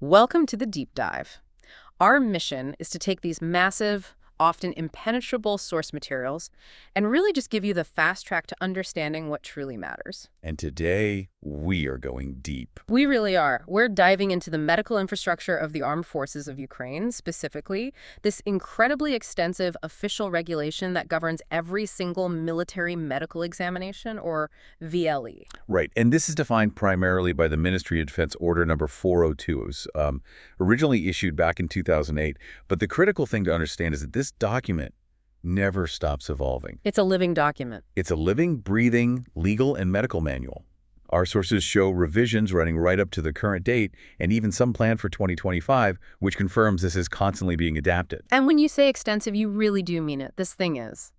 Welcome to the deep dive. Our mission is to take these massive, often impenetrable source materials and really just give you the fast track to understanding what truly matters. And today, we are going deep. We really are. We're diving into the medical infrastructure of the armed forces of Ukraine, specifically this incredibly extensive official regulation that governs every single military medical examination, or VLE. Right, and this is defined primarily by the Ministry of Defense Order number 402. It was originally issued back in 2008, but the critical thing to understand is that this document never stops evolving. It's a living document. It's a living, breathing, legal and medical manual. Our sources show revisions running right up to the current date and even some planned for 2025, which confirms this is constantly being adapted. And when you say extensive, you really do mean it. This thing is.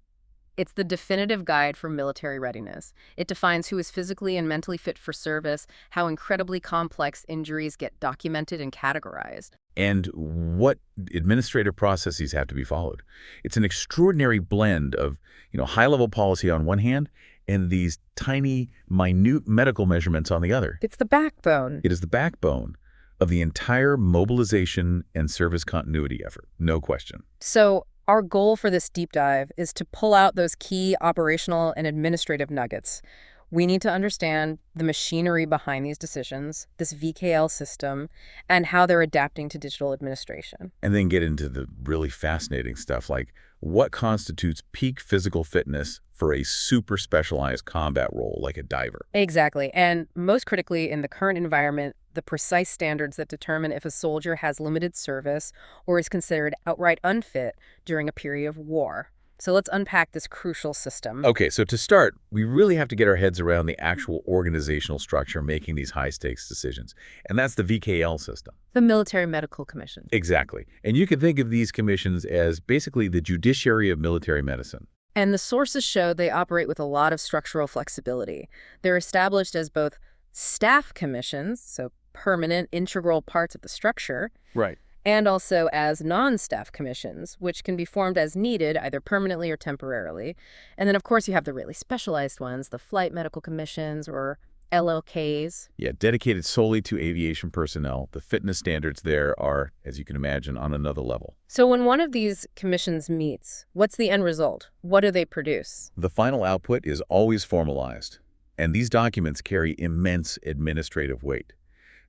It's the definitive guide for military readiness. It defines who is physically and mentally fit for service, how incredibly complex injuries get documented and categorized, and what administrative processes have to be followed. It's an extraordinary blend of, high-level policy on one hand and these tiny, minute medical measurements on the other. It's the backbone. It is the backbone of the entire mobilization and service continuity effort, no question. So our goal for this deep dive is to pull out those key operational and administrative nuggets. We need to understand the machinery behind these decisions, this VKL system, and how they're adapting to digital administration. And then get into the really fascinating stuff like what constitutes peak physical fitness for a super specialized combat role like a diver. Exactly. And most critically, in the current environment, the precise standards that determine if a soldier has limited service or is considered outright unfit during a period of war. So let's unpack this crucial system. Okay, so to start, we really have to get our heads around the actual organizational structure making these high-stakes decisions. And that's the VKL system. The Military Medical Commission. Exactly. And you can think of these commissions as basically the judiciary of military medicine. And the sources show they operate with a lot of structural flexibility. They're established as both staff commissions, so permanent, integral parts of the structure. Right. And also as non-staff commissions, which can be formed as needed, either permanently or temporarily. And then, of course, you have the really specialized ones, the flight medical commissions or LLKs. Yeah, dedicated solely to aviation personnel. The fitness standards there are, as you can imagine, on another level. So when one of these commissions meets, what's the end result? What do they produce? The final output is always formalized, and these documents carry immense administrative weight.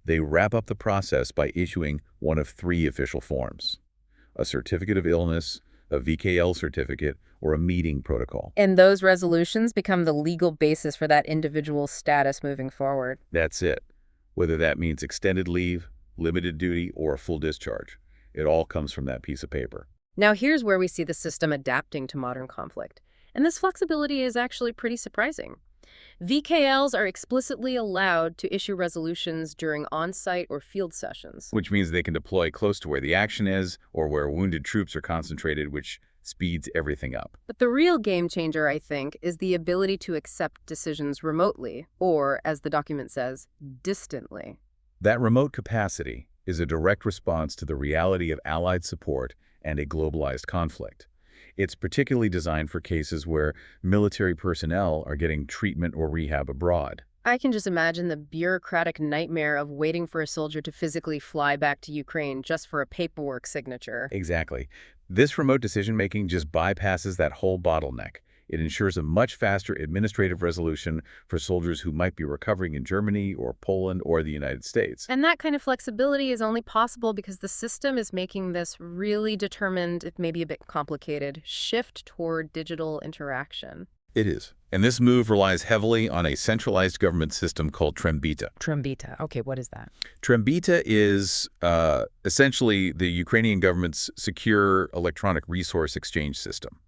They wrap up the process by issuing one of three official forms: a certificate of illness, a VKL certificate, or a meeting protocol. And those resolutions become the legal basis for that individual's status moving forward. That's it. Whether that means extended leave, limited duty, or a full discharge, it all comes from that piece of paper. Now here's where we see the system adapting to modern conflict. And this flexibility is actually pretty surprising. VKLs are explicitly allowed to issue resolutions during on-site or field sessions. Which means they can deploy close to where the action is or where wounded troops are concentrated, which speeds everything up. But the real game changer, I think, is the ability to accept decisions remotely, or, as the document says, distantly. That remote capacity is a direct response to the reality of Allied support and a globalized conflict. It's particularly designed for cases where military personnel are getting treatment or rehab abroad. I can just imagine the bureaucratic nightmare of waiting for a soldier to physically fly back to Ukraine just for a paperwork signature. Exactly. This remote decision-making just bypasses that whole bottleneck. It ensures a much faster administrative resolution for soldiers who might be recovering in Germany or Poland or the United States. And that kind of flexibility is only possible because the system is making this really determined, it may be a bit complicated, shift toward digital interaction. It is. And this move relies heavily on a centralized government system called Trembita. Trembita. Okay, what is that? Trembita is essentially the Ukrainian government's secure electronic resource exchange system.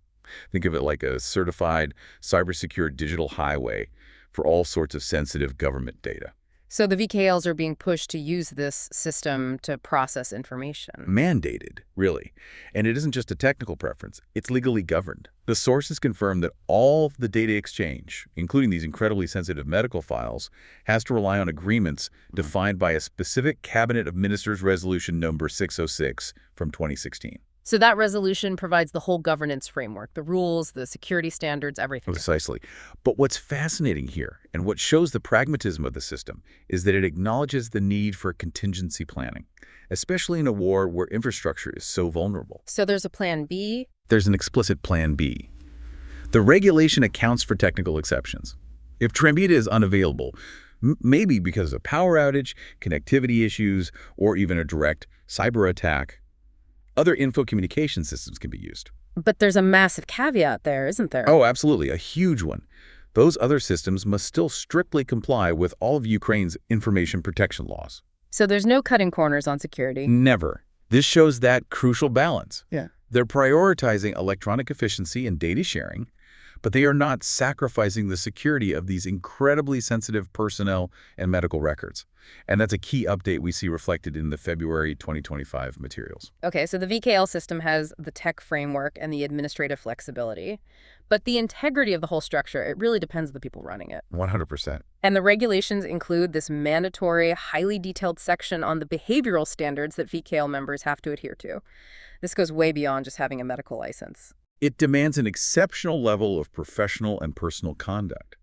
Think of it like a certified, cyber-secure digital highway for all sorts of sensitive government data. So the VKLs are being pushed to use this system to process information. Mandated, really. And it isn't just a technical preference. It's legally governed. The sources confirm that all of the data exchange, including these incredibly sensitive medical files, has to rely on agreements defined by a specific Cabinet of Ministers Resolution number 606 from 2016. So that resolution provides the whole governance framework, the rules, the security standards, everything. Precisely. But what's fascinating here, and what shows the pragmatism of the system, is that it acknowledges the need for contingency planning, especially in a war where infrastructure is so vulnerable. So there's a plan B? There's an explicit plan B. The regulation accounts for technical exceptions. If Trembita is unavailable, maybe because of power outage, connectivity issues, or even a direct cyber attack, other info communication systems can be used. But there's a massive caveat there, isn't there? Oh, absolutely, a huge one. Those other systems must still strictly comply with all of Ukraine's information protection laws. So there's no cutting corners on security? Never. This shows that crucial balance. Yeah. They're prioritizing electronic efficiency and data sharing, but they are not sacrificing the security of these incredibly sensitive personnel and medical records. And that's a key update we see reflected in the February 2025 materials. Okay, so the VKL system has the tech framework and the administrative flexibility, but the integrity of the whole structure, it really depends on the people running it. 100%. And the regulations include this mandatory, highly detailed section on the behavioral standards that VKL members have to adhere to. This goes way beyond just having a medical license. It demands an exceptional level of professional and personal conduct.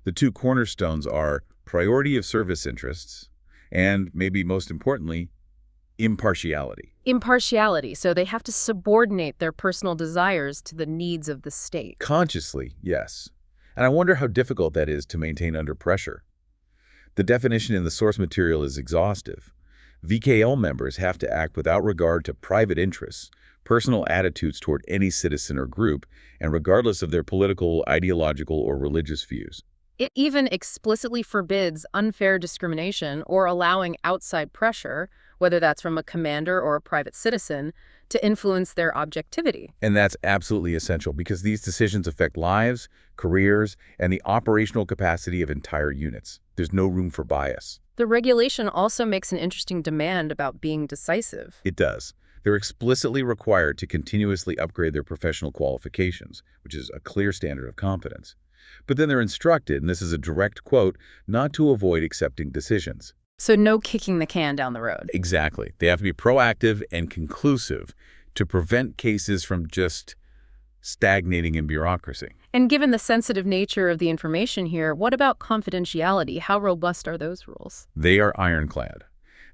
The two cornerstones are priority of service interests and, maybe most importantly, impartiality. Impartiality, so they have to subordinate their personal desires to the needs of the state. Consciously, yes. And I wonder how difficult that is to maintain under pressure. The definition in the source material is exhaustive. VKL members have to act without regard to private interests, personal attitudes toward any citizen or group, and regardless of their political, ideological, or religious views. It even explicitly forbids unfair discrimination or allowing outside pressure, whether that's from a commander or a private citizen, to influence their objectivity. And that's absolutely essential because these decisions affect lives, careers, and the operational capacity of entire units. There's no room for bias. The regulation also makes an interesting demand about being decisive. It does. They're explicitly required to continuously upgrade their professional qualifications, which is a clear standard of competence. But then they're instructed, and this is a direct quote, not to avoid accepting decisions. So no kicking the can down the road. Exactly. They have to be proactive and conclusive to prevent cases from just stagnating in bureaucracy. And given the sensitive nature of the information here, what about confidentiality? How robust are those rules? They are ironclad.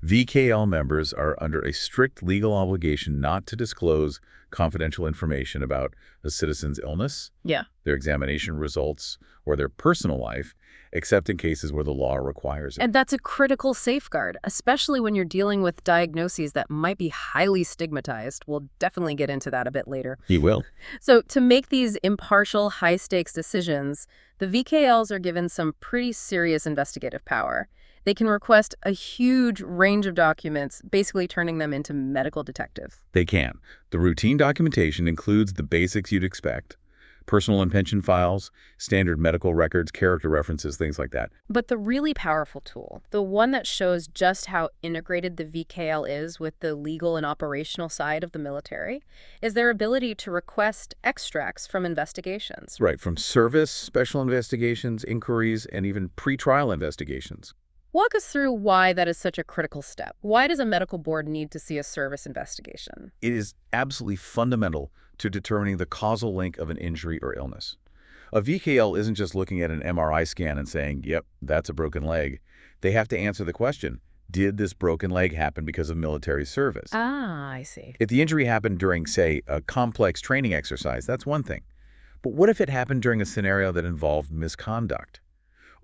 VKL members are under a strict legal obligation not to disclose confidential information about a citizen's illness, their examination results, or their personal life, except in cases where the law requires it. And that's a critical safeguard, especially when you're dealing with diagnoses that might be highly stigmatized. We'll definitely get into that a bit later. He will. So to make these impartial, high-stakes decisions, the VKLs are given some pretty serious investigative power. They can request a huge range of documents, basically turning them into medical detectives. They can. The routine documentation includes the basics you'd expect: personal and pension files, standard medical records, character references, things like that. But the really powerful tool, the one that shows just how integrated the VKL is with the legal and operational side of the military, is their ability to request extracts from investigations. Right, from service, special investigations, inquiries, and even pretrial investigations. Walk us through why that is such a critical step. Why does a medical board need to see a service investigation? It is absolutely fundamental to determining the causal link of an injury or illness. A VKL isn't just looking at an MRI scan and saying, yep, that's a broken leg. They have to answer the question, did this broken leg happen because of military service? Ah, I see. If the injury happened during, say, a complex training exercise, that's one thing. But what if it happened during a scenario that involved misconduct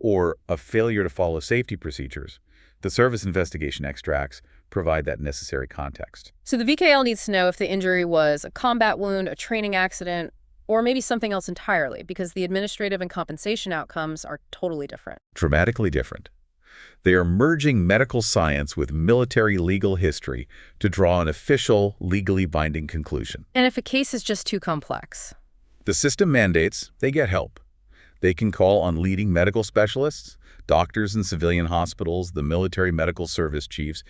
or a failure to follow safety procedures? The service investigation extracts provide that necessary context. So the VKL needs to know if the injury was a combat wound, a training accident, or maybe something else entirely, because the administrative and compensation outcomes are totally different. Dramatically different. They are merging medical science with military legal history to draw an official, legally binding conclusion. And if a case is just too complex? The system mandates they get help. They can call on leading medical specialists, doctors in civilian hospitals, the military medical service chiefs,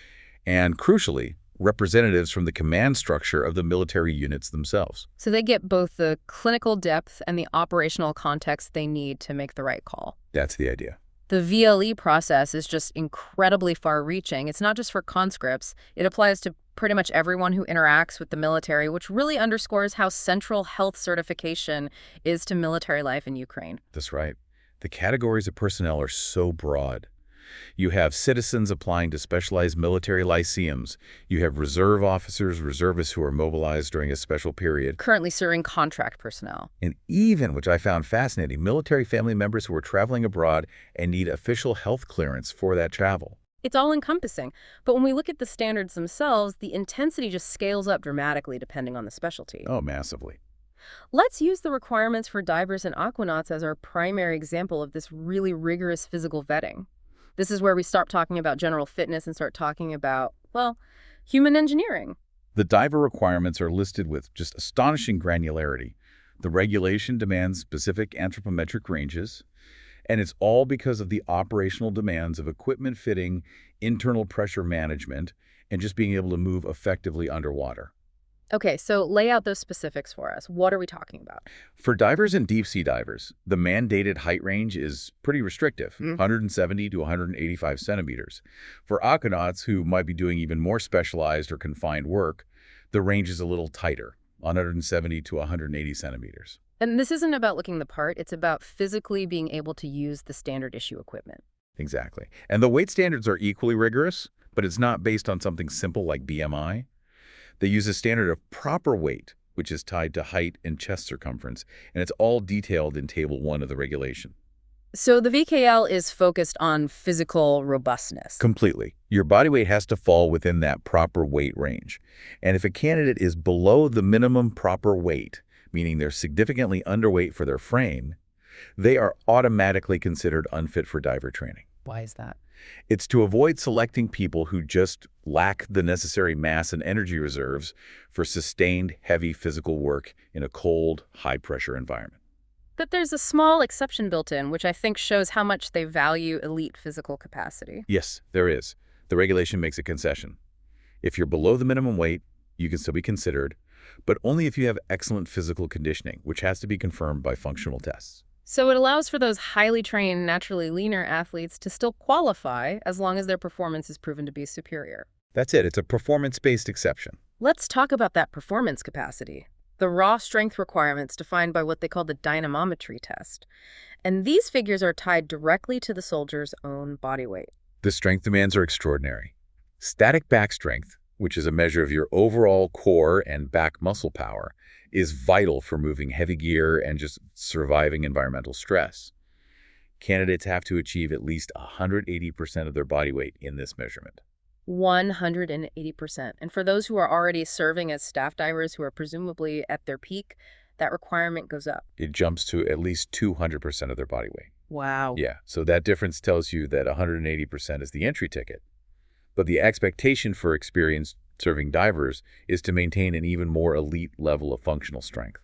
and, crucially, representatives from the command structure of the military units themselves. So they get both the clinical depth and the operational context they need to make the right call. That's the idea. The VLE process is just incredibly far-reaching. It's not just for conscripts. It applies to pretty much everyone who interacts with the military, which really underscores how central health certification is to military life in Ukraine. That's right. The categories of personnel are so broad. You have citizens applying to specialized military lyceums. You have reserve officers, reservists who are mobilized during a special period. Currently serving contract personnel. And even, which I found fascinating, military family members who are traveling abroad and need official health clearance for that travel. It's all-encompassing, but when we look at the standards themselves, the intensity just scales up dramatically depending on the specialty. Oh, massively. Let's use the requirements for divers and aquanauts as our primary example of this really rigorous physical vetting. This is where we stop talking about general fitness and start talking about, well, human engineering. The diver requirements are listed with just astonishing granularity. The regulation demands specific anthropometric ranges, and it's all because of the operational demands of equipment fitting, internal pressure management, and just being able to move effectively underwater. Okay, so lay out those specifics for us. What are we talking about? For divers and deep-sea divers, the mandated height range is pretty restrictive, 170 to 185 centimeters. For aquanauts who might be doing even more specialized or confined work, the range is a little tighter, 170 to 180 centimeters. And this isn't about looking the part, it's about physically being able to use the standard issue equipment. Exactly. And the weight standards are equally rigorous, but it's not based on something simple like BMI. They use a standard of proper weight, which is tied to height and chest circumference, and it's all detailed in Table 1 of the regulation. So the VKL is focused on physical robustness. Completely. Your body weight has to fall within that proper weight range. And if a candidate is below the minimum proper weight, meaning they're significantly underweight for their frame, they are automatically considered unfit for diver training. Why is that? It's to avoid selecting people who just lack the necessary mass and energy reserves for sustained, heavy physical work in a cold, high-pressure environment. But there's a small exception built in, which I think shows how much they value elite physical capacity. Yes, there is. The regulation makes a concession. If you're below the minimum weight, you can still be considered, but only if you have excellent physical conditioning, which has to be confirmed by functional tests. So it allows for those highly trained, naturally leaner athletes to still qualify as long as their performance is proven to be superior. That's it. It's a performance-based exception. Let's talk about that performance capacity. The raw strength requirements defined by what they call the dynamometry test. And these figures are tied directly to the soldier's own body weight. The strength demands are extraordinary. Static back strength, which is a measure of your overall core and back muscle power, is vital for moving heavy gear and just surviving environmental stress. Candidates have to achieve at least 180% of their body weight in this measurement. 180%. And for those who are already serving as staff divers who are presumably at their peak, that requirement goes up. It jumps to at least 200% of their body weight. Wow. Yeah, so that difference tells you that 180% is the entry ticket. But the expectation for experienced serving divers is to maintain an even more elite level of functional strength.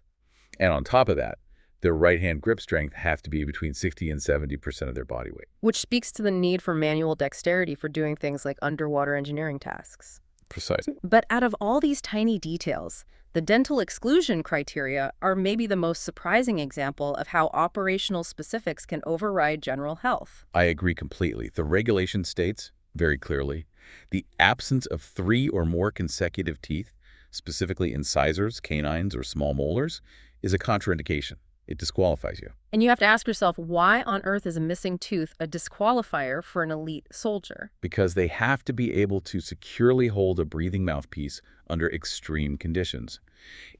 And on top of that, their right-hand grip strength have to be between 60 and 70% of their body weight. Which speaks to the need for manual dexterity for doing things like underwater engineering tasks. Precisely. But out of all these tiny details, the dental exclusion criteria are maybe the most surprising example of how operational specifics can override general health. I agree completely. The regulation states, very clearly, the absence of 3 or more consecutive teeth, specifically incisors, canines, or small molars, is a contraindication. It disqualifies you. And you have to ask yourself, why on earth is a missing tooth a disqualifier for an elite soldier? Because they have to be able to securely hold a breathing mouthpiece under extreme conditions.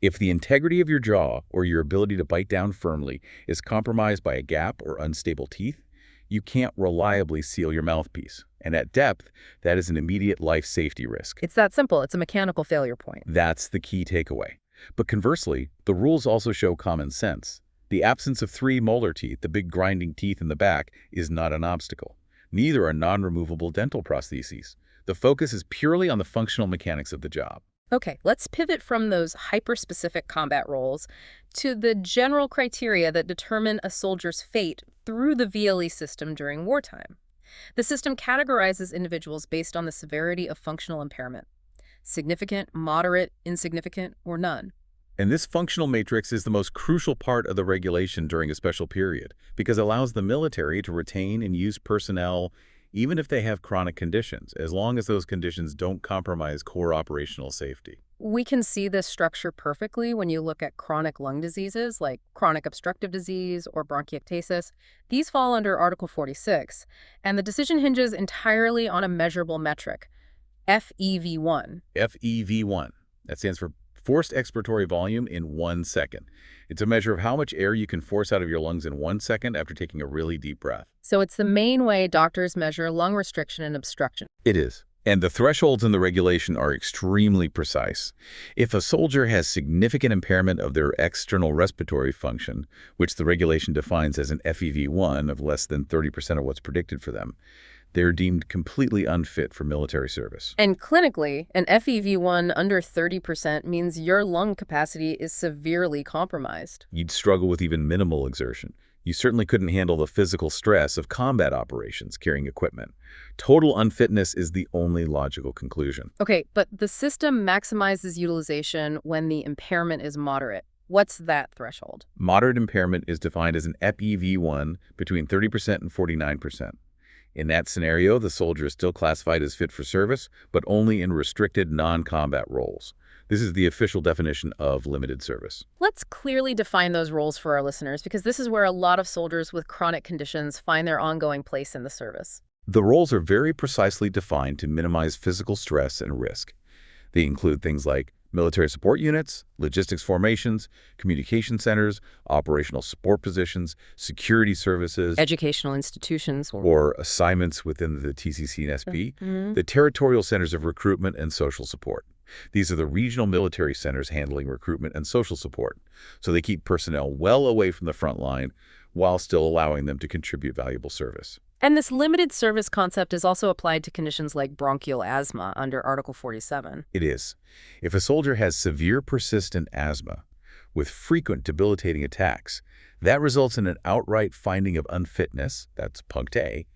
If the integrity of your jaw or your ability to bite down firmly is compromised by a gap or unstable teeth, you can't reliably seal your mouthpiece. And at depth, that is an immediate life safety risk. It's that simple. It's a mechanical failure point. That's the key takeaway. But conversely, the rules also show common sense. The absence of 3 molar teeth, the big grinding teeth in the back, is not an obstacle. Neither are non-removable dental prostheses. The focus is purely on the functional mechanics of the job. Okay, let's pivot from those hyper-specific combat roles to the general criteria that determine a soldier's fate through the VLE system during wartime. The system categorizes individuals based on the severity of functional impairment: significant, moderate, insignificant, or none. And this functional matrix is the most crucial part of the regulation during a special period because it allows the military to retain and use personnel even if they have chronic conditions, as long as those conditions don't compromise core operational safety. We can see this structure perfectly when you look at chronic lung diseases like chronic obstructive disease or bronchiectasis. These fall under Article 46, and the decision hinges entirely on a measurable metric, FEV1. FEV1. That stands for forced expiratory volume in 1 second. It's a measure of how much air you can force out of your lungs in 1 second after taking a really deep breath. So it's the main way doctors measure lung restriction and obstruction. It is. And the thresholds in the regulation are extremely precise. If a soldier has significant impairment of their external respiratory function, which the regulation defines as an FEV1 of less than 30% of what's predicted for them, they're deemed completely unfit for military service. And clinically, an FEV1 under 30% means your lung capacity is severely compromised. You'd struggle with even minimal exertion. You certainly couldn't handle the physical stress of combat operations carrying equipment. Total unfitness is the only logical conclusion. Okay, but the system maximizes utilization when the impairment is moderate. What's that threshold? Moderate impairment is defined as an FEV1 between 30% and 49%. In that scenario, the soldier is still classified as fit for service, but only in restricted non-combat roles. This is the official definition of limited service. Let's clearly define those roles for our listeners, because this is where a lot of soldiers with chronic conditions find their ongoing place in the service. The roles are very precisely defined to minimize physical stress and risk. They include things like military support units, logistics formations, communication centers, operational support positions, security services, Educational institutions. or assignments within the TCC and SP, the territorial centers of recruitment and social support. These are the regional military centers handling recruitment and social support, so they keep personnel well away from the front line while still allowing them to contribute valuable service. And this limited service concept is also applied to conditions like bronchial asthma under Article 47. It is. If a soldier has severe persistent asthma with frequent debilitating attacks, that results in an outright finding of unfitness, that's punct A,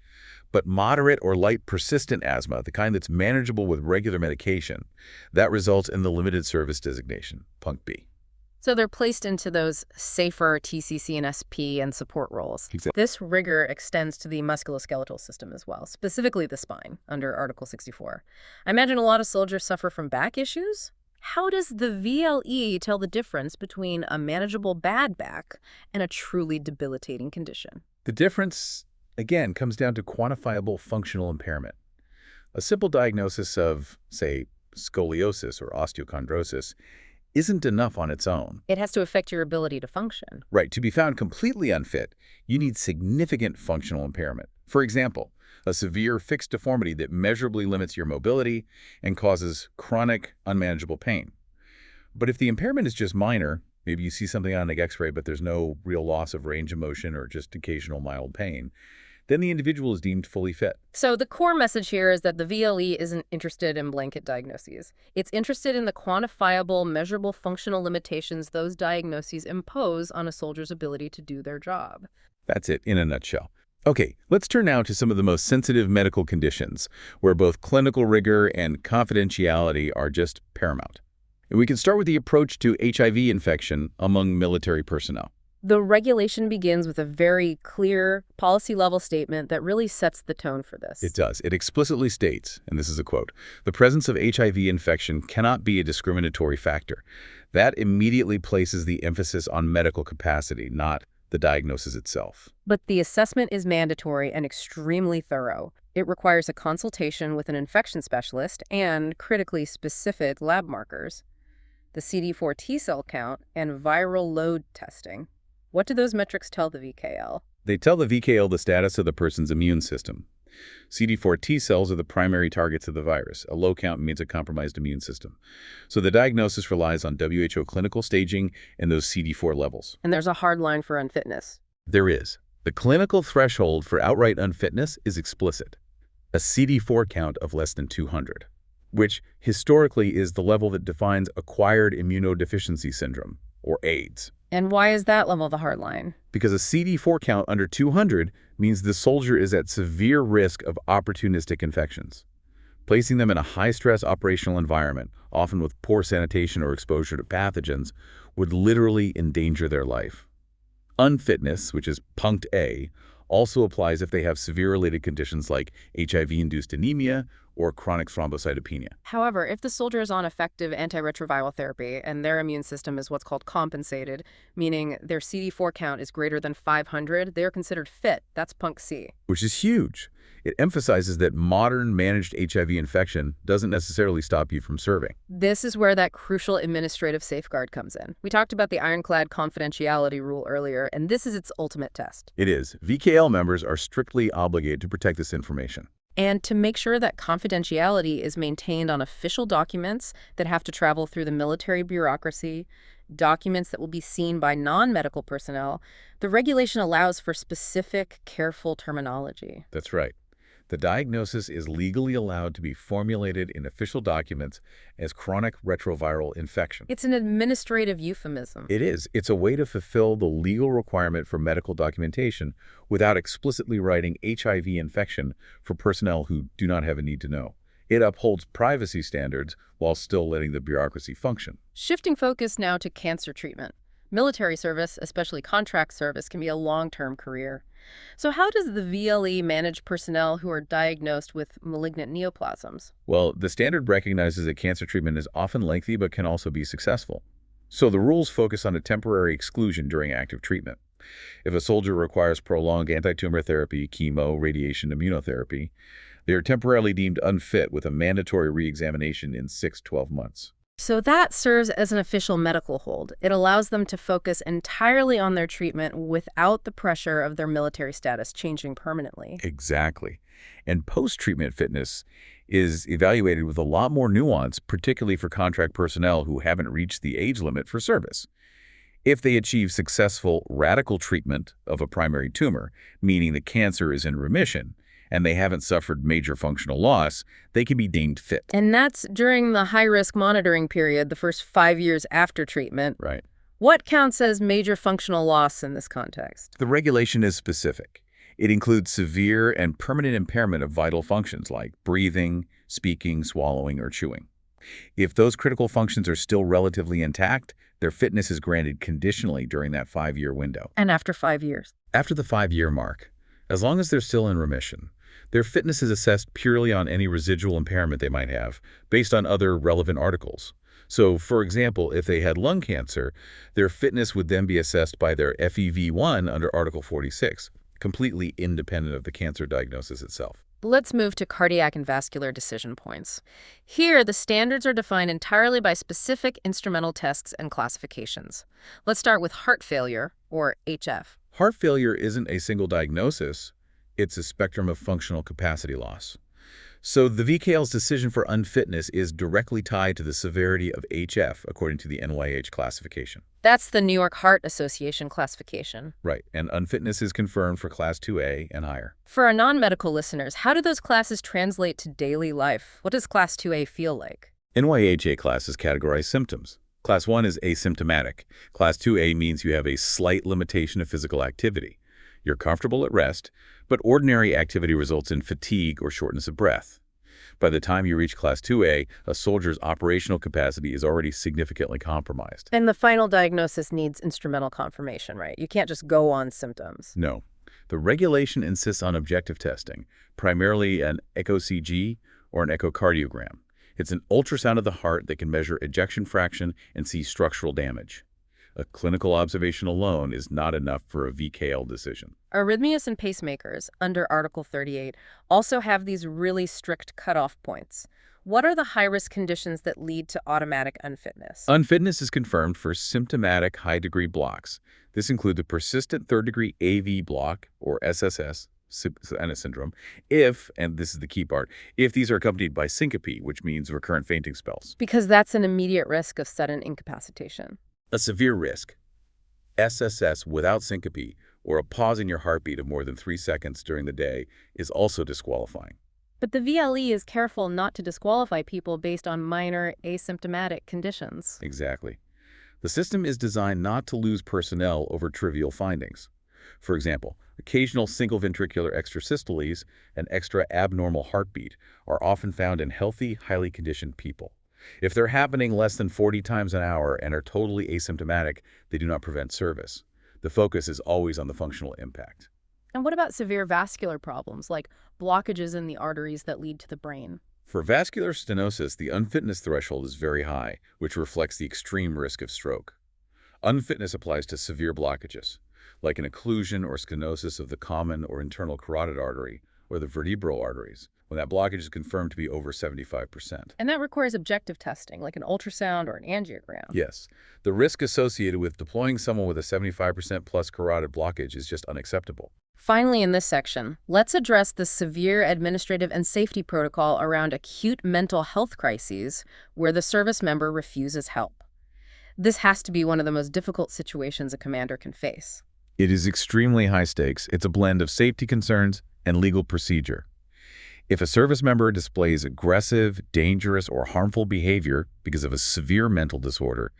but moderate or light persistent asthma, the kind that's manageable with regular medication, that results in the limited service designation, punct B. So they're placed into those safer TCC and SP and support roles. Exactly. This rigor extends to the musculoskeletal system as well, specifically the spine under Article 64. I imagine a lot of soldiers suffer from back issues. How does the VLE tell the difference between a manageable bad back and a truly debilitating condition? The difference, again, comes down to quantifiable functional impairment. A simple diagnosis of, say, scoliosis or osteochondrosis isn't enough on its own. It has to affect your ability to function. Right. To be found completely unfit, you need significant functional impairment. For example, a severe fixed deformity that measurably limits your mobility and causes chronic, unmanageable pain. But if the impairment is just minor, maybe you see something on an X-ray, but there's no real loss of range of motion or just occasional mild pain, then the individual is deemed fully fit. So the core message here is that the VLE isn't interested in blanket diagnoses. It's interested in the quantifiable, measurable functional limitations those diagnoses impose on a soldier's ability to do their job. That's it in a nutshell. Okay, let's turn now to some of the most sensitive medical conditions, where both clinical rigor and confidentiality are just paramount. And we can start with the approach to HIV infection among military personnel. The regulation begins with a very clear policy-level statement that really sets the tone for this. It does. It explicitly states, and this is a quote, "The presence of HIV infection cannot be a discriminatory factor." That immediately places the emphasis on medical capacity, not the diagnosis itself. But the assessment is mandatory and extremely thorough. It requires a consultation with an infection specialist and critically specific lab markers, the CD4 T-cell count, and viral load testing. What do those metrics tell the VKL? They tell the VKL the status of the person's immune system. CD4 T cells are the primary targets of the virus. A low count means a compromised immune system. So the diagnosis relies on WHO clinical staging and those CD4 levels. And there's a hard line for unfitness. There is. The clinical threshold for outright unfitness is explicit. A CD4 count of less than 200, which historically is the level that defines acquired immunodeficiency syndrome, or AIDS. And why is that level the hard line? Because a CD4 count under 200 means the soldier is at severe risk of opportunistic infections. Placing them in a high-stress operational environment, often with poor sanitation or exposure to pathogens, would literally endanger their life. Unfitness, which is punct A, Also applies if they have severe related conditions like HIV-induced anemia or chronic thrombocytopenia. However, if the soldier is on effective antiretroviral therapy and their immune system is what's called compensated, meaning their CD4 count is greater than 500, they're considered fit. That's Punk C. Which is huge. It emphasizes that modern managed HIV infection doesn't necessarily stop you from serving. This is where that crucial administrative safeguard comes in. We talked about the ironclad confidentiality rule earlier, and this is its ultimate test. It is. VKL members are strictly obligated to protect this information. And to make sure that confidentiality is maintained on official documents that have to travel through the military bureaucracy, documents that will be seen by non-medical personnel, the regulation allows for specific, careful terminology. That's right. The diagnosis is legally allowed to be formulated in official documents as chronic retroviral infection. It's an administrative euphemism. It is. It's a way to fulfill the legal requirement for medical documentation without explicitly writing HIV infection for personnel who do not have a need to know. It upholds privacy standards while still letting the bureaucracy function. Shifting focus now to cancer treatment. Military service, especially contract service, can be a long-term career. So how does the VLE manage personnel who are diagnosed with malignant neoplasms? Well, the standard recognizes that cancer treatment is often lengthy but can also be successful. So the rules focus on a temporary exclusion during active treatment. If a soldier requires prolonged anti-tumor therapy, chemo, radiation, immunotherapy, they are temporarily deemed unfit with a mandatory re-examination in 6-12 months. So that serves as an official medical hold. It allows them to focus entirely on their treatment without the pressure of their military status changing permanently. Exactly. And post-treatment fitness is evaluated with a lot more nuance, particularly for contract personnel who haven't reached the age limit for service. If they achieve successful radical treatment of a primary tumor, meaning the cancer is in remission, and they haven't suffered major functional loss, they can be deemed fit. And that's during the high-risk monitoring period, the first 5 years after treatment. Right. What counts as major functional loss in this context? The regulation is specific. It includes severe and permanent impairment of vital functions like breathing, speaking, swallowing, or chewing. If those critical functions are still relatively intact, their fitness is granted conditionally during that 5-year window. And after 5 years? After the 5-year mark, as long as they're still in remission, their fitness is assessed purely on any residual impairment they might have, based on other relevant articles. So, for example, if they had lung cancer, their fitness would then be assessed by their FEV1 under Article 46, completely independent of the cancer diagnosis itself. Let's move to cardiac and vascular decision points. Here, the standards are defined entirely by specific instrumental tests and classifications. Let's start with heart failure, or HF. Heart failure isn't a single diagnosis. It's a spectrum of functional capacity loss. So the VKL's decision for unfitness is directly tied to the severity of HF, according to the NYH classification. That's the New York Heart Association classification. Right, and unfitness is confirmed for Class 2A and higher. For our non-medical listeners, how do those classes translate to daily life? What does Class 2A feel like? NYHA classes categorize symptoms. Class 1 is asymptomatic. Class 2A means you have a slight limitation of physical activity. You're comfortable at rest, but ordinary activity results in fatigue or shortness of breath. By the time you reach Class 2A, a soldier's operational capacity is already significantly compromised. And the final diagnosis needs instrumental confirmation, right? You can't just go on symptoms. No. The regulation insists on objective testing, primarily an ECG or an echocardiogram. It's an ultrasound of the heart that can measure ejection fraction and see structural damage. A clinical observation alone is not enough for a VKL decision. Arrhythmias and pacemakers, under Article 38, also have these really strict cutoff points. What are the high-risk conditions that lead to automatic unfitness? Unfitness is confirmed for symptomatic high-degree blocks. This includes the persistent third-degree AV block, or SSS, syndrome, if, and this is the key part, if these are accompanied by syncope, which means recurrent fainting spells. Because that's an immediate risk of sudden incapacitation. A severe risk, SSS without syncope, or a pause in your heartbeat of more than 3 seconds during the day, is also disqualifying. But the VLE is careful not to disqualify people based on minor asymptomatic conditions. Exactly. The system is designed not to lose personnel over trivial findings. For example, occasional single ventricular extrasystoles and extra abnormal heartbeat are often found in healthy, highly conditioned people. If they're happening less than 40 times an hour and are totally asymptomatic, they do not prevent service. The focus is always on the functional impact. And what about severe vascular problems, like blockages in the arteries that lead to the brain? For vascular stenosis, the unfitness threshold is very high, which reflects the extreme risk of stroke. Unfitness applies to severe blockages, like an occlusion or stenosis of the common or internal carotid artery or the vertebral arteries, when that blockage is confirmed to be over 75%. And that requires objective testing, like an ultrasound or an angiogram. Yes, the risk associated with deploying someone with a 75% plus carotid blockage is just unacceptable. Finally, in this section, let's address the severe administrative and safety protocol around acute mental health crises where the service member refuses help. This has to be one of the most difficult situations a commander can face. It is extremely high stakes. It's a blend of safety concerns and legal procedure. If a service member displays aggressive, dangerous, or harmful behavior because of a severe mental disorder,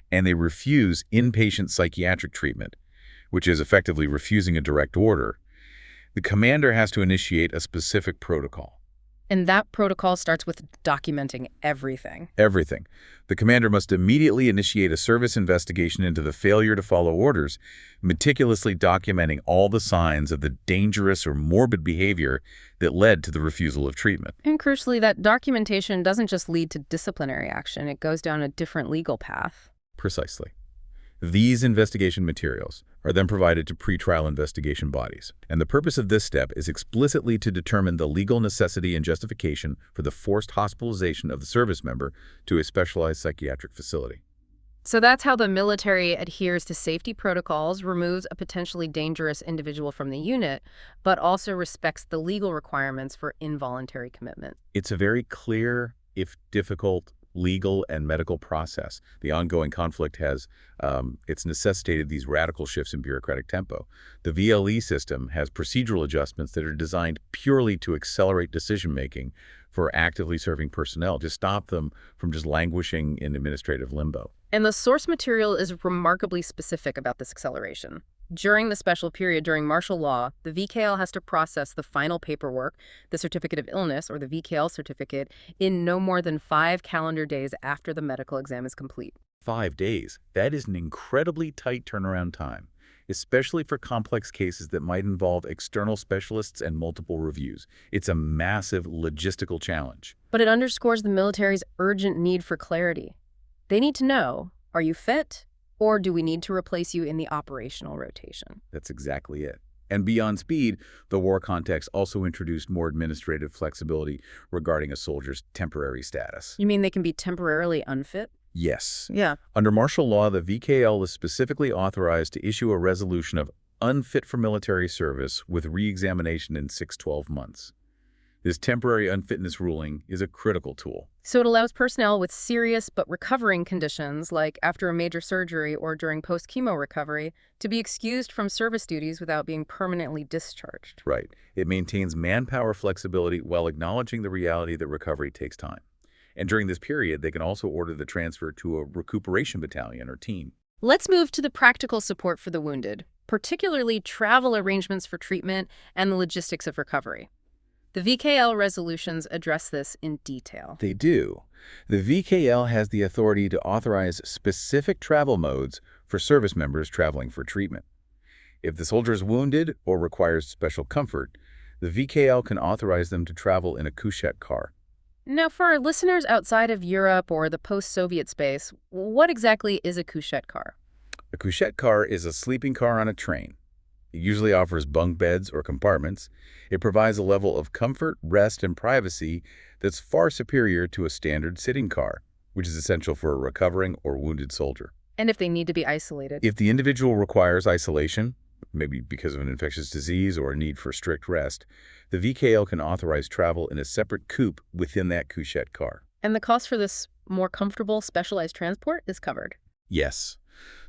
and they refuse inpatient psychiatric treatment, which is effectively refusing a direct order, the commander has to initiate a specific protocol. And that protocol starts with documenting everything. Everything. The commander must immediately initiate a service investigation into the failure to follow orders, meticulously documenting all the signs of the dangerous or morbid behavior that led to the refusal of treatment. And crucially, that documentation doesn't just lead to disciplinary action, it goes down a different legal path. Precisely. These investigation materials are then provided to pretrial investigation bodies, and the purpose of this step is explicitly to determine the legal necessity and justification for the forced hospitalization of the service member to a specialized psychiatric facility. So that's how the military adheres to safety protocols, removes a potentially dangerous individual from the unit, but also respects the legal requirements for involuntary commitment. It's a very clear, if difficult, legal and medical process. The ongoing conflict has it's necessitated these radical shifts in bureaucratic tempo. The VLE system has procedural adjustments that are designed purely to accelerate decision-making for actively serving personnel, to stop them from just languishing in administrative limbo. And the source material is remarkably specific about this acceleration. During the special period during martial law, the VKL has to process the final paperwork, the certificate of illness, or the VKL certificate, in no more than 5 calendar days after the medical exam is complete. 5 days. That is an incredibly tight turnaround time, especially for complex cases that might involve external specialists and multiple reviews. It's a massive logistical challenge. But it underscores the military's urgent need for clarity. They need to know, are you fit? Or do we need to replace you in the operational rotation? That's exactly it. And beyond speed, the war context also introduced more administrative flexibility regarding a soldier's temporary status. You mean they can be temporarily unfit? Yes. Yeah. Under martial law, the VKL is specifically authorized to issue a resolution of unfit for military service with re-examination in 6-12 months. This temporary unfitness ruling is a critical tool. So it allows personnel with serious but recovering conditions, like after a major surgery or during post-chemo recovery, to be excused from service duties without being permanently discharged. Right. It maintains manpower flexibility while acknowledging the reality that recovery takes time. And during this period, they can also order the transfer to a recuperation battalion or team. Let's move to the practical support for the wounded, particularly travel arrangements for treatment and the logistics of recovery. The VKL resolutions address this in detail. They do. The VKL has the authority to authorize specific travel modes for service members traveling for treatment. If the soldier is wounded or requires special comfort, the VKL can authorize them to travel in a couchette car. Now, for our listeners outside of Europe or the post-Soviet space, what exactly is a couchette car? A couchette car is a sleeping car on a train. It usually offers bunk beds or compartments. It provides a level of comfort, rest, and privacy that's far superior to a standard sitting car, which is essential for a recovering or wounded soldier. And if they need to be isolated? If the individual requires isolation, maybe because of an infectious disease or a need for strict rest, the VKL can authorize travel in a separate coupe within that couchette car. And the cost for this more comfortable, specialized transport is covered? Yes.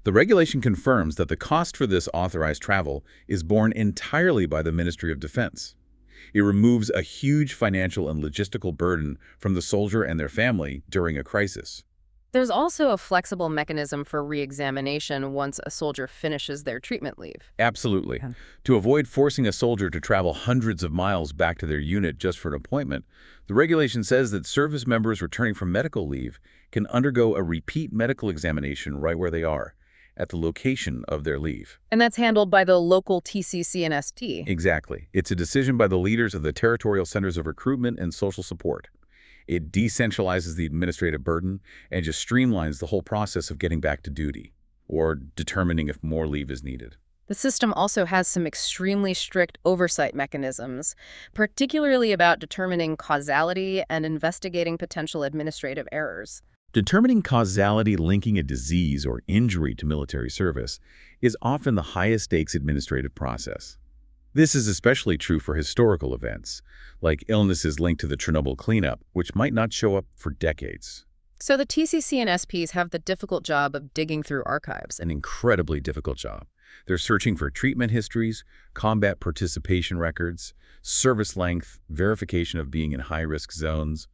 The regulation confirms that the cost for this authorized travel is borne entirely by the Ministry of Defense. It removes a huge financial and logistical burden from the soldier and their family during a crisis. There's also a flexible mechanism for re-examination once a soldier finishes their treatment leave. Absolutely. To avoid forcing a soldier to travel hundreds of miles back to their unit just for an appointment, the regulation says that service members returning from medical leave can undergo a repeat medical examination right where they are. at the location of their leave. And that's handled by the local TCC and SP. Exactly. It's a decision by the leaders of the territorial centers of recruitment and social support. It decentralizes the administrative burden and just streamlines the whole process of getting back to duty or determining if more leave is needed. The system also has some extremely strict oversight mechanisms, particularly about determining causality and investigating potential administrative errors. Determining causality linking a disease or injury to military service is often the highest stakes administrative process. This is especially true for historical events, like illnesses linked to the Chernobyl cleanup, which might not show up for decades. So the TCC and SPs have the difficult job of digging through archives. An incredibly difficult job. They're searching for treatment histories, combat participation records, service length, verification of being in high-risk zones.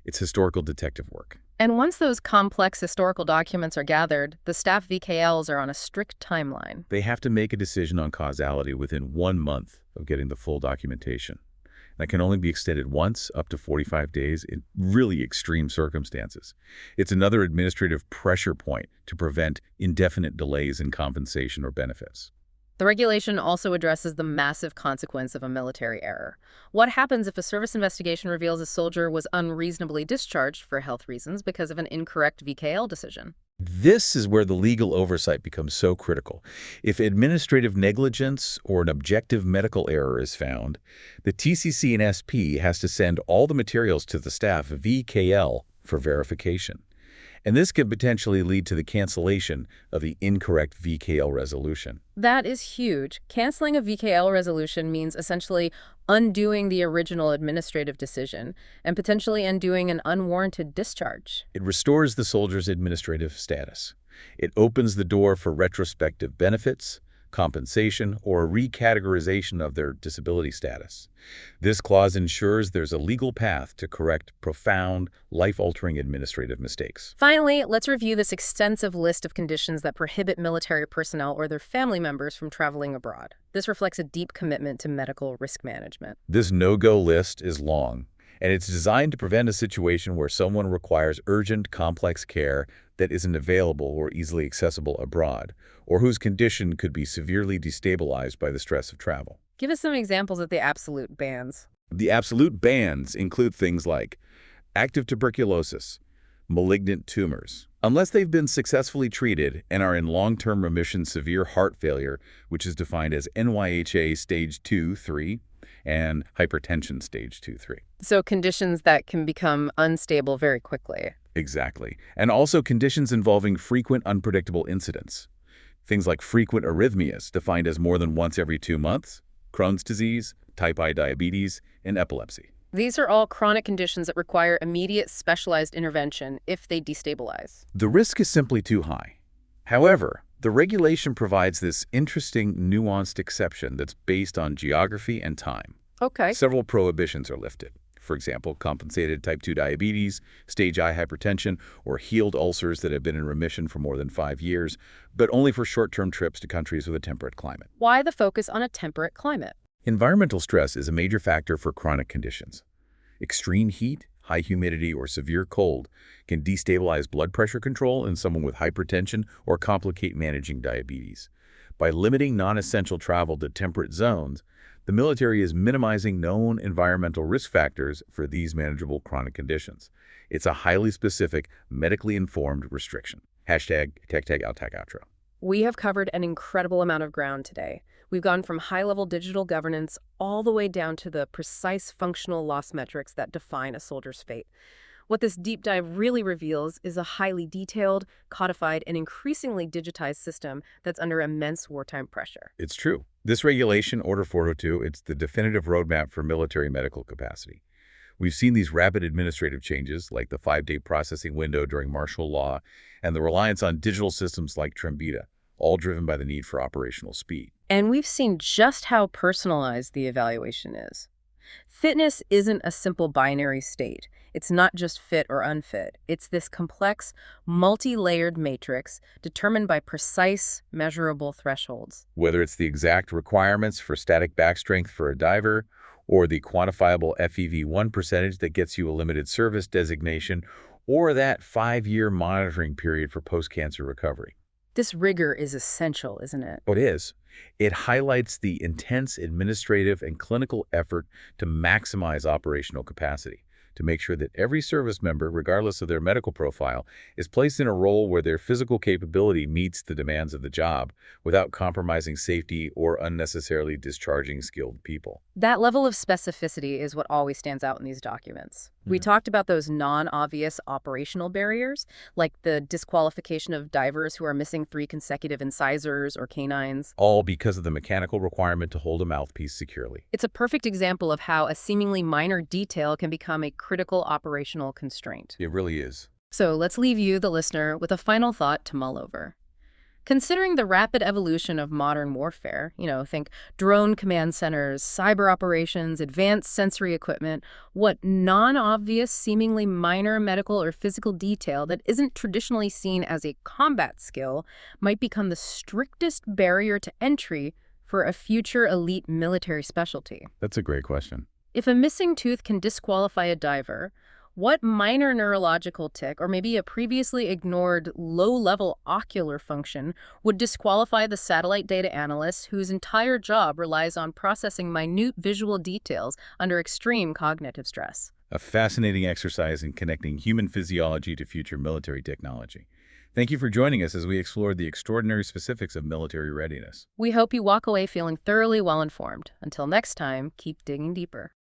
It's historical detective work. And once those complex historical documents are gathered, the staff VKLs are on a strict timeline. They have to make a decision on causality within 1 month of getting the full documentation. That can only be extended once, up to 45 days, in really extreme circumstances. It's another administrative pressure point to prevent indefinite delays in compensation or benefits. The regulation also addresses the massive consequence of a military error. What happens if a service investigation reveals a soldier was unreasonably discharged for health reasons because of an incorrect VKL decision? This is where the legal oversight becomes so critical. If administrative negligence or an objective medical error is found, the TCC and SP has to send all the materials to the staff VKL for verification. And this could potentially lead to the cancellation of the incorrect VKL resolution. That is huge. Canceling a VKL resolution means essentially undoing the original administrative decision and potentially undoing an unwarranted discharge. It restores the soldier's administrative status. It opens the door for retrospective benefits, compensation, or a recategorization of their disability status. This clause ensures there's a legal path to correct profound, life-altering administrative mistakes. Finally, let's review this extensive list of conditions that prohibit military personnel or their family members from traveling abroad. This reflects a deep commitment to medical risk management. This no-go list is long, and it's designed to prevent a situation where someone requires urgent, complex care that isn't available or easily accessible abroad, or whose condition could be severely destabilized by the stress of travel. Give us some examples of the absolute bans. The absolute bans include things like active tuberculosis, malignant tumors, unless they've been successfully treated and are in long-term remission severe heart failure, which is defined as NYHA stage 2-3, and hypertension stage 2-3. So conditions that can become unstable very quickly. Exactly. And also conditions involving frequent unpredictable incidents. Things like frequent arrhythmias, defined as more than once every 2 months, Crohn's disease, type I diabetes, and epilepsy. These are all chronic conditions that require immediate specialized intervention if they destabilize. The risk is simply too high. However, the regulation provides this interesting, nuanced exception that's based on geography and time. Okay. Several prohibitions are lifted. For example, compensated type 2 diabetes, stage I hypertension, or healed ulcers that have been in remission for more than 5 years, but only for short-term trips to countries with a temperate climate. Why the focus on a temperate climate? Environmental stress is a major factor for chronic conditions. Extreme heat, high humidity, or severe cold can destabilize blood pressure control in someone with hypertension or complicate managing diabetes. By limiting non-essential travel to temperate zones, the military is minimizing known environmental risk factors for these manageable chronic conditions. It's a highly specific, medically informed restriction. Hashtag #TechTech outro. We have covered an incredible amount of ground today. We've gone from high-level digital governance all the way down to the precise functional loss metrics that define a soldier's fate. What this deep dive really reveals is a highly detailed, codified, and increasingly digitized system that's under immense wartime pressure. It's true. This regulation, Order 402, it's the definitive roadmap for military medical capacity. We've seen these rapid administrative changes, like the 5-day processing window during martial law, and the reliance on digital systems like Trembita, all driven by the need for operational speed. And we've seen just how personalized the evaluation is. Fitness isn't a simple binary state. It's not just fit or unfit. It's this complex, multi-layered matrix determined by precise, measurable thresholds. Whether it's the exact requirements for static back strength for a diver, or the quantifiable FEV1 percentage that gets you a limited service designation, or that 5-year monitoring period for post-cancer recovery. This rigor is essential, isn't it? What is? It highlights the intense administrative and clinical effort to maximize operational capacity, to make sure that every service member, regardless of their medical profile, is placed in a role where their physical capability meets the demands of the job without compromising safety or unnecessarily discharging skilled people. That level of specificity is what always stands out in these documents. We talked about those non-obvious operational barriers, like the disqualification of divers who are missing 3 consecutive incisors or canines. All because of the mechanical requirement to hold a mouthpiece securely. It's a perfect example of how a seemingly minor detail can become a critical operational constraint. It really is. So let's leave you, the listener, with a final thought to mull over. Considering the rapid evolution of modern warfare, think drone command centers, cyber operations, advanced sensory equipment, what non-obvious, seemingly minor medical or physical detail that isn't traditionally seen as a combat skill might become the strictest barrier to entry for a future elite military specialty? That's a great question. If a missing tooth can disqualify a diver, what minor neurological tic, or maybe a previously ignored low-level ocular function, would disqualify the satellite data analyst whose entire job relies on processing minute visual details under extreme cognitive stress? A fascinating exercise in connecting human physiology to future military technology. Thank you for joining us as we explored the extraordinary specifics of military readiness. We hope you walk away feeling thoroughly well-informed. Until next time, keep digging deeper.